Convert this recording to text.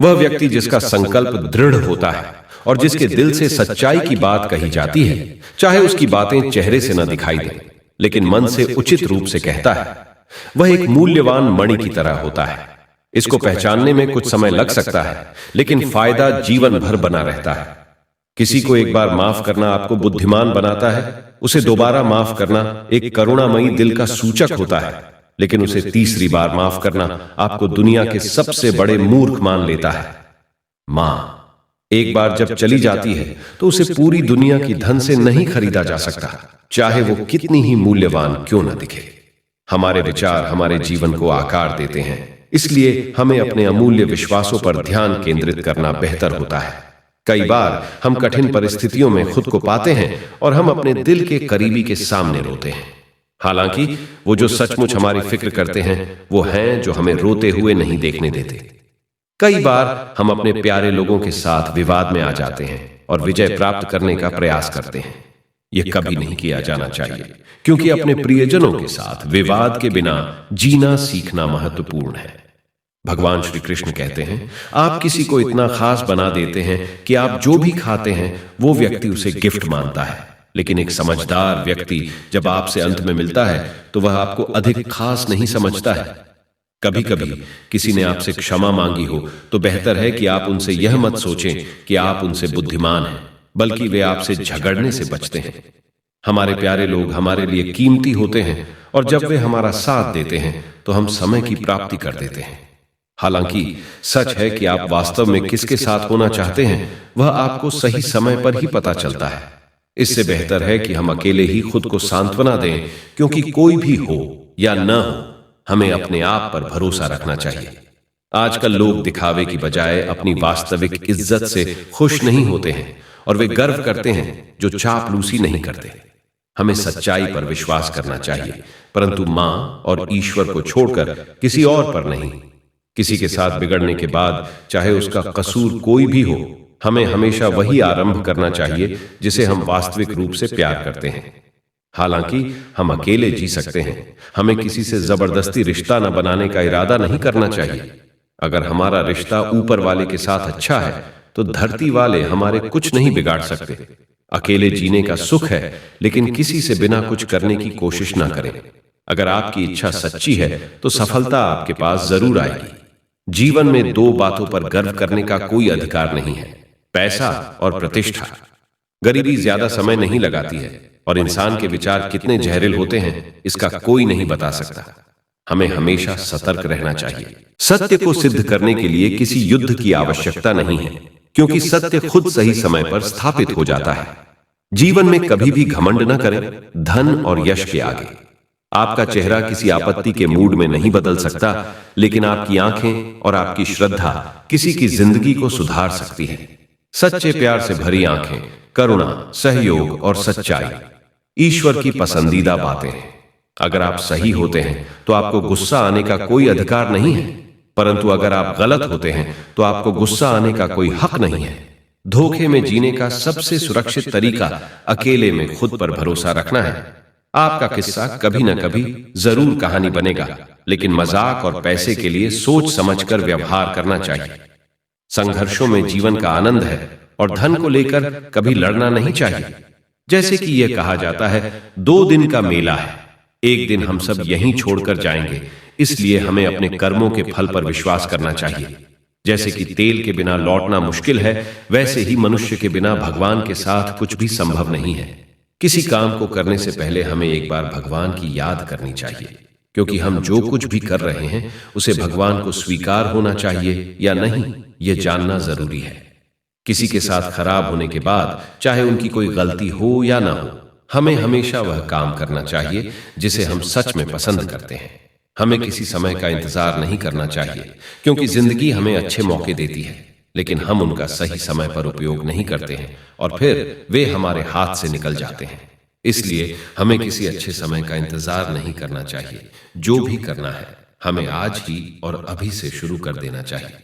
वह व्यक्ति जिसका संकल्प दृढ़ होता है और जिसके दिल से सच्चाई की बात कही जाती है, चाहे उसकी बातें चेहरे से न दिखाई दें, लेकिन मन से उचित रूप से कहता है, वह एक मूल्यवान मणि की तरह होता है। इसको पहचानने में कुछ समय लग सकता है, लेकिन फायदा जीवन भर बना रहता है। किसी को एक बार माफ करना आपको बुद्धिमान बनाता है, उसे दोबारा माफ करना एक करुणामयी दिल का सूचक होता है, लेकिन उसे तीसरी बार माफ करना आपको दुनिया के सबसे बड़े मूर्ख मान लेता है। मां एक बार जब चली जाती है तो उसे पूरी दुनिया की धन से नहीं खरीदा जा सकता, चाहे वो कितनी ही मूल्यवान क्यों न दिखे। हमारे विचार हमारे जीवन को आकार देते हैं, इसलिए हमें अपने अमूल्य विश्वासों पर ध्यान केंद्रित करना बेहतर होता है। कई बार हम कठिन परिस्थितियों में खुद को पाते हैं और हम अपने दिल के करीबी के सामने रोते हैं। हालांकि वो जो सचमुच हमारी फिक्र करते हैं वो हैं जो हमें रोते हुए नहीं देखने देते। कई बार हम अपने प्यारे लोगों के साथ विवाद में आ जाते हैं और विजय प्राप्त करने का प्रयास करते हैं। यह कभी नहीं किया जाना चाहिए, क्योंकि अपने प्रियजनों के साथ विवाद के बिना जीना सीखना महत्वपूर्ण है। भगवान श्री कृष्ण कहते हैं, आप किसी को इतना खास बना देते हैं कि आप जो भी खाते हैं वो व्यक्ति उसे गिफ्ट मानता है, लेकिन एक समझदार व्यक्ति जब आपसे अंत में मिलता है तो वह आपको अधिक खास नहीं समझता है। कभी कभी किसी ने आपसे क्षमा मांगी हो तो बेहतर है कि आप उनसे यह मत सोचें कि आप उनसे बुद्धिमान हैं, बल्कि वे आपसे झगड़ने से बचते हैं। हमारे प्यारे लोग हमारे लिए कीमती होते हैं और जब वे हमारा साथ देते हैं तो हम समय की प्राप्ति कर देते हैं। हालांकि सच है कि आप वास्तव में किसके साथ होना चाहते हैं वह आपको सही समय पर ही पता चलता है। इससे बेहतर है कि हम अकेले ही खुद को सांत्वना दें, क्योंकि कोई भी हो या न हो हमें अपने आप पर भरोसा रखना चाहिए। आजकल लोग दिखावे की बजाय अपनी वास्तविक इज्जत से खुश नहीं होते हैं और वे गर्व करते हैं जो चापलूसी नहीं करते। हमें सच्चाई पर विश्वास करना चाहिए, परंतु मां और ईश्वर को छोड़कर किसी और पर नहीं। किसी के साथ बिगड़ने के बाद चाहे उसका कसूर कोई भी हो, हमें हमेशा वही आरंभ करना चाहिए जिसे हम वास्तविक रूप से प्यार करते हैं। हालांकि हम अकेले जी सकते हैं, हमें किसी से जबरदस्ती रिश्ता न बनाने का इरादा नहीं करना चाहिए। अगर हमारा रिश्ता ऊपर वाले के साथ अच्छा है तो धरती वाले हमारे कुछ नहीं बिगाड़ सकते। अकेले जीने का सुख है, लेकिन किसी से बिना कुछ करने की कोशिश ना करें। अगर आपकी इच्छा सच्ची है तो सफलता आपके पास जरूर आएगी। जीवन में दो बातों पर गर्व करने का कोई अधिकार नहीं है, पैसा और प्रतिष्ठा। गरीबी ज्यादा समय नहीं लगाती है और इंसान के विचार कितने जहरील होते हैं इसका कोई नहीं बता सकता। हमें हमेशा सतर्क रहना चाहिए। सत्य को सिद्ध करने के लिए किसी युद्ध की आवश्यकता नहीं है, क्योंकि सत्य खुद सही समय पर स्थापित हो जाता है। जीवन में कभी भी घमंड न करें धन और यश के आगे। आपका चेहरा किसी आपत्ति के मूड में नहीं बदल सकता, लेकिन आपकी आंखें और आपकी श्रद्धा किसी की जिंदगी को सुधार सकती है। सच्चे प्यार से भरी आंखें, करुणा, सहयोग और सच्चाई ईश्वर की पसंदीदा बातें हैं। अगर आप सही होते हैं तो आपको गुस्सा आने का कोई अधिकार नहीं है, परंतु अगर आप गलत होते हैं तो आपको गुस्सा आने का कोई हक नहीं है। धोखे में जीने का सबसे सुरक्षित तरीका अकेले में खुद पर भरोसा रखना है। आपका किस्सा कभी न कभी जरूर कहानी बनेगा, लेकिन मजाक और पैसे के लिए सोच समझकर व्यवहार करना चाहिए। संघर्षों में जीवन का आनंद है और धन को लेकर कभी लड़ना नहीं चाहिए। जैसे कि यह कहा जाता है, 2 दिन का मेला है, एक दिन हम सब यहीं छोड़कर जाएंगे, इसलिए हमें अपने कर्मों के फल पर विश्वास करना चाहिए। जैसे कि तेल के बिना लौटना मुश्किल है, वैसे ही मनुष्य के बिना भगवान के साथ कुछ भी संभव नहीं है। किसी काम को करने से पहले हमें एक बार भगवान की याद करनी चाहिए, क्योंकि हम जो कुछ भी कर रहे हैं उसे भगवान को स्वीकार होना चाहिए या नहीं, यह जानना जरूरी है। किसी के साथ खराब होने के बाद चाहे उनकी कोई गलती हो या ना हो, हमें हमेशा वह काम करना चाहिए जिसे हम सच में पसंद करते हैं। हमें किसी समय का इंतजार नहीं करना चाहिए, क्योंकि जिंदगी हमें अच्छे मौके देती है, लेकिन हम उनका सही समय पर उपयोग नहीं करते हैं और फिर वे हमारे हाथ से निकल जाते हैं। इसलिए हमें किसी अच्छे समय का इंतजार नहीं करना चाहिए। जो भी करना है हमें आज ही और अभी से शुरू कर देना चाहिए।